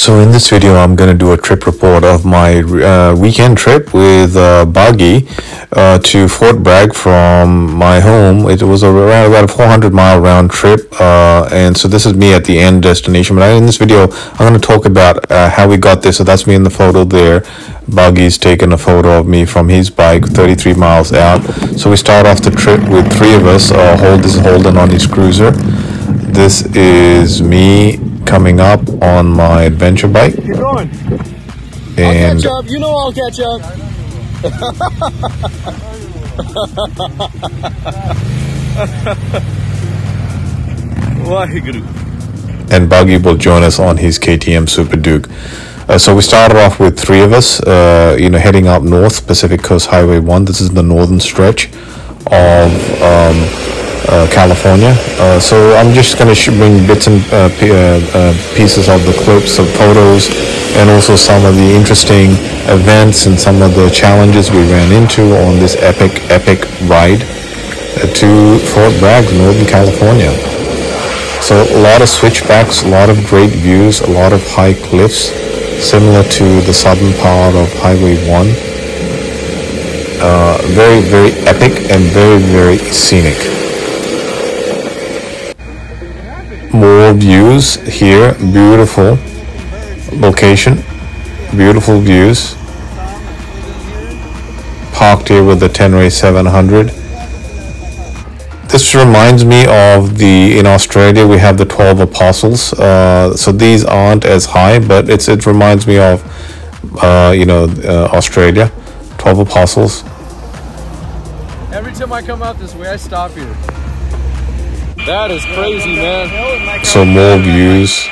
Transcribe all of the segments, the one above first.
So in this video, I'm going to do a trip report of my weekend trip with Buggy to Fort Bragg from my home. It was around about a 400-mile round trip, and so this is me at the end destination. But in this video, I'm going to talk about how we got there. So that's me in the photo there. Buggy's taken a photo of me from his bike 33 miles out. So we start off the trip with three of us. This is Holden on his cruiser. This is me coming up on my adventure bike. Keep going. And I'll catch up. You know I'll catch up. and Buggy will join us on his KTM SuperDuke. So we started off with three of us, heading up north, Pacific Coast Highway 1. This is the northern stretch of California. So I'm just going to bring bits and pieces of the clips of photos, and also some of the interesting events and some of the challenges we ran into on this epic ride to Fort Bragg, Northern California. So a lot of switchbacks, a lot of great views, a lot of high cliffs, similar to the southern part of Highway 1. Very epic and very scenic. More views here. Beautiful location, beautiful views. Parked here with the Tenere 700. This reminds me of in Australia we have the 12 Apostles. So these aren't as high, but it reminds me of Australia, 12 Apostles. Every time I come out this way, I stop here. That is crazy, man. So more views.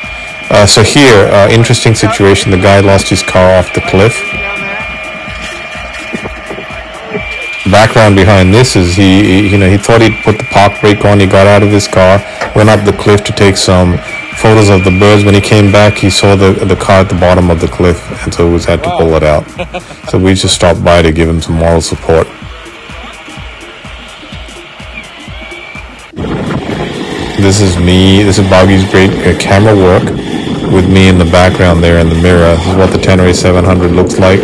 So here, interesting situation. The guy lost his car off the cliff. Background behind this is he thought he'd put the park brake on. He got out of his car, went up the cliff to take some photos of the birds. When he came back, he saw the car at the bottom of the cliff, and so he had to pull it out. So we just stopped by to give him some moral support. This is me. This is Buggy's great camera work with me in the background there in the mirror. This is what the Tenere 700 looks like.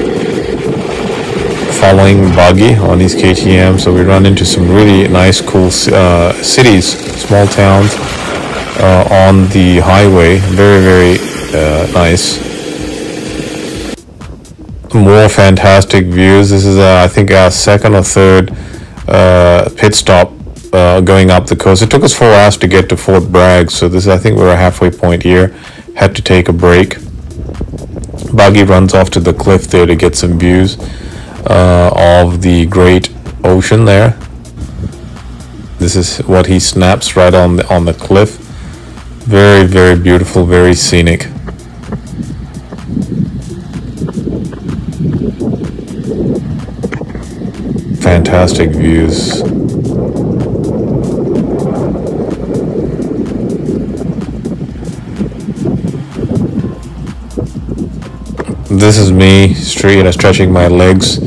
Following Buggy on his KTM. So we run into some really nice, cool cities, small towns on the highway. Very nice. More fantastic views. This is I think our second or third pit stop going up the coast. It took us 4 hours to get to Fort Bragg, so I think we're a halfway point here. Had to take a break. Buggy runs off to the cliff there to get some views of the great ocean there. This is what he snaps right on the cliff. Very beautiful, very scenic. Fantastic views. This is me stretching my legs,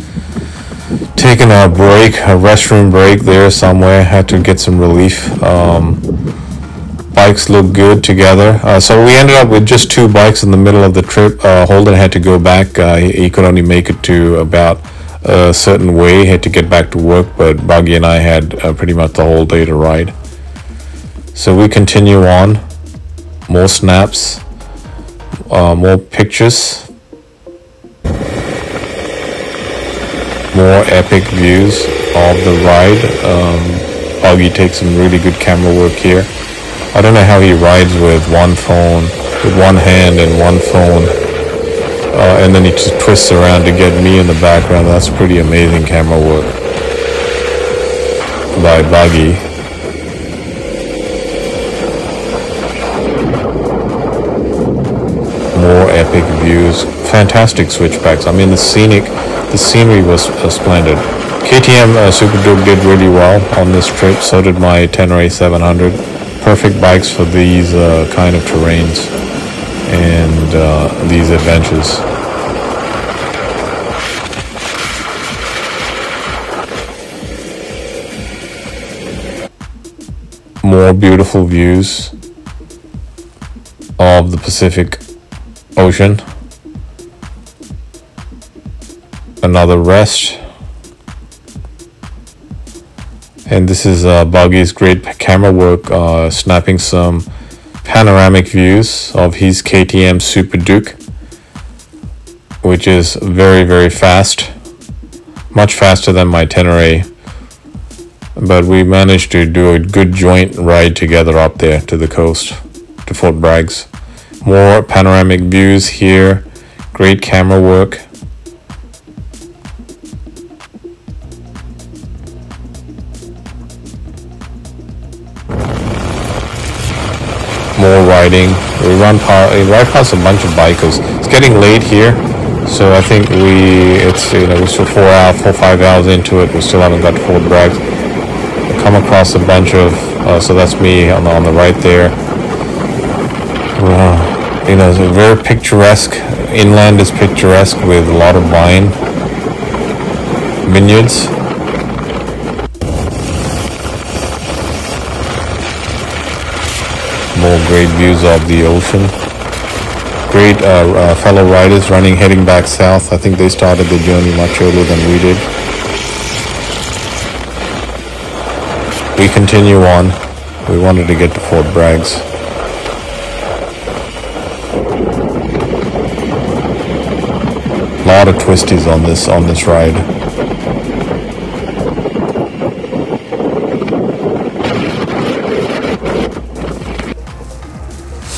taking a break, a restroom break there somewhere. Had to get some relief. Bikes look good together. So we ended up with just 2 bikes in the middle of the trip. Holden had to go back. He could only make it to about a certain way. He had to get back to work, but Buggy and I had pretty much the whole day to ride. So we continue on. More snaps, more pictures. More epic views of the ride. Buggy takes some really good camera work here. I don't know how he rides with one phone, with one hand and one phone, and then he just twists around to get me in the background. That's pretty amazing camera work by Buggy. More epic views, fantastic switchbacks. I mean, the scenery was splendid. KTM SuperDuke did really well on this trip. So did my Tenere 700. Perfect bikes for these kind of terrains and these adventures. More beautiful views of the Pacific ocean. Another rest. And this is Buggy's great camera work, snapping some panoramic views of his KTM SuperDuke, which is very, very fast, much faster than my Tenere. But we managed to do a good joint ride together up there to the coast, to Fort Bragg's. More panoramic views here, great camera work. More riding. We ride past a bunch of bikers. It's getting late here, so I think we're still 5 hours into it. We still haven't got to Fort Bragg. Come across a bunch of so that's me on the right there. It's a very picturesque. Inland is picturesque with a lot of vine vineyards. More great views of the ocean. Great fellow riders heading back south. I think they started the journey much earlier than we did. We continue on. We wanted to get to Fort Bragg's. A lot of twisties on this ride.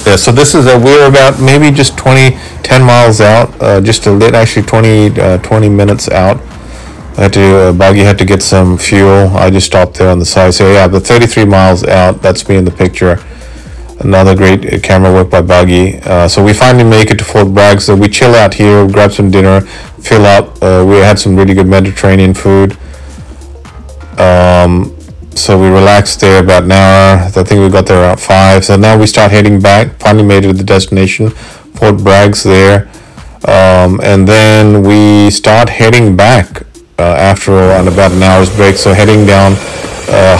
Yeah, so this is we're about maybe just 10 miles out, just a lit, actually 20 minutes out. Buggy had to get some fuel. I just stopped there on the side. So yeah, but 33 miles out, that's me in the picture. Another great camera work by Buggy. So we finally make it to Fort Bragg. So we chill out here, grab some dinner, fill up. We had some really good Mediterranean food. So we relaxed there about an hour. I think we got there around 5. So now we start heading back. Finally made it to the destination. Fort Bragg's there. And then we start heading back after around about an hour's break. So heading down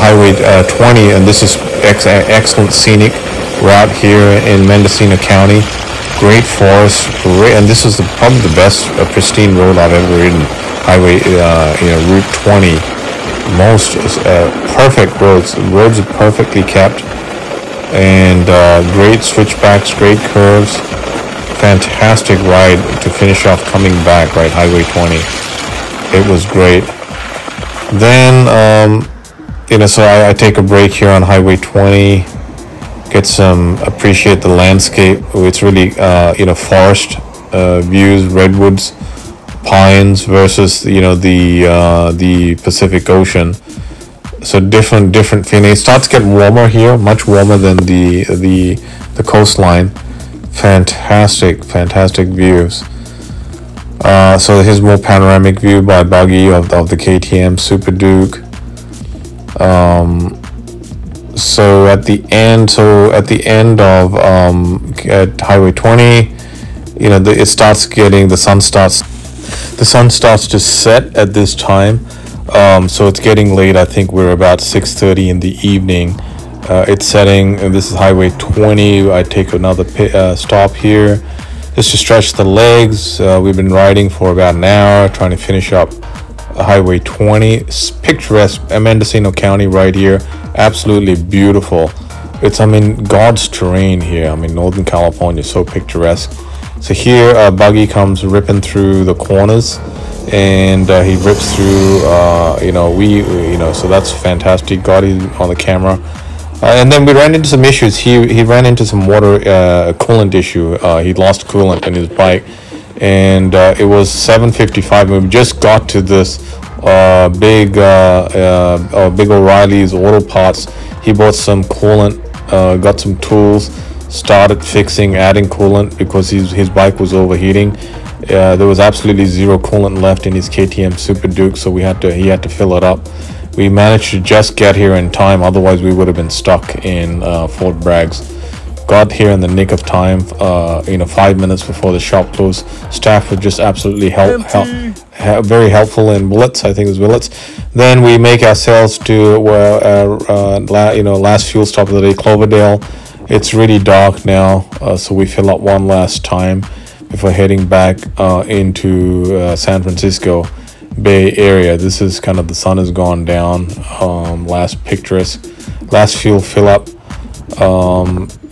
Highway 20. And this is excellent scenic route here in Mendocino County. Great forest. And this is probably the best pristine road I've ever ridden. Highway, Route 20. Most perfect roads. Roads are perfectly kept, and great switchbacks, great curves. Fantastic ride to finish off coming back. Right, Highway 20. It was great. Then so I take a break here on Highway 20. Appreciate the landscape. It's really forest views, redwoods, pines versus the Pacific Ocean. So different feeling. It starts to get warmer here, much warmer than the coastline. Fantastic views. So here's more panoramic view by Buggy of the KTM SuperDuke. So at the end of at Highway 20, it starts getting the sun starts to set at this time. So it's getting late. I think we're about 6:30 in the evening. It's setting, and this is Highway 20. I take another stop here just to stretch the legs. We've been riding for about an hour, trying to finish up Highway 20. It's picturesque Mendocino County right here. Absolutely beautiful. It's, God's terrain here. Northern California is so picturesque. So here, Buggy comes ripping through the corners, and he rips through. So that's fantastic. Got it on the camera, and then we ran into some issues. He ran into some water coolant issue. He lost coolant in his bike, and it was 7:55. We just got to this big O'Reilly's Auto Parts. He bought some coolant, got some tools. Started fixing, adding coolant because his bike was overheating. There was absolutely zero coolant left in his KTM SuperDuke, so he had to fill it up. We managed to just get here in time, otherwise we would have been stuck in Fort Bragg's. Got here in the nick of time, 5 minutes before the shop closed. Staff were just absolutely very helpful in Willits. I think it was Willits. Then we make ourselves to last fuel stop of the day, Cloverdale. It's really dark now, so we fill up one last time. before heading back into San Francisco Bay Area. This is kind of, the sun has gone down. Last fuel fill up,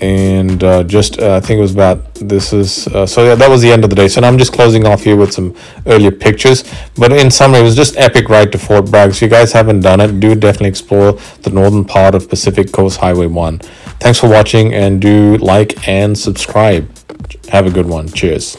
and just I think it was about, this is so yeah, that was the end of the day. So now I'm just closing off here with some earlier pictures, but in summary, it was just epic ride to Fort Bragg. So you guys haven't done it, do definitely explore the northern part of Pacific Coast Highway 1. Thanks for watching, and do like and subscribe. Have a good one. Cheers.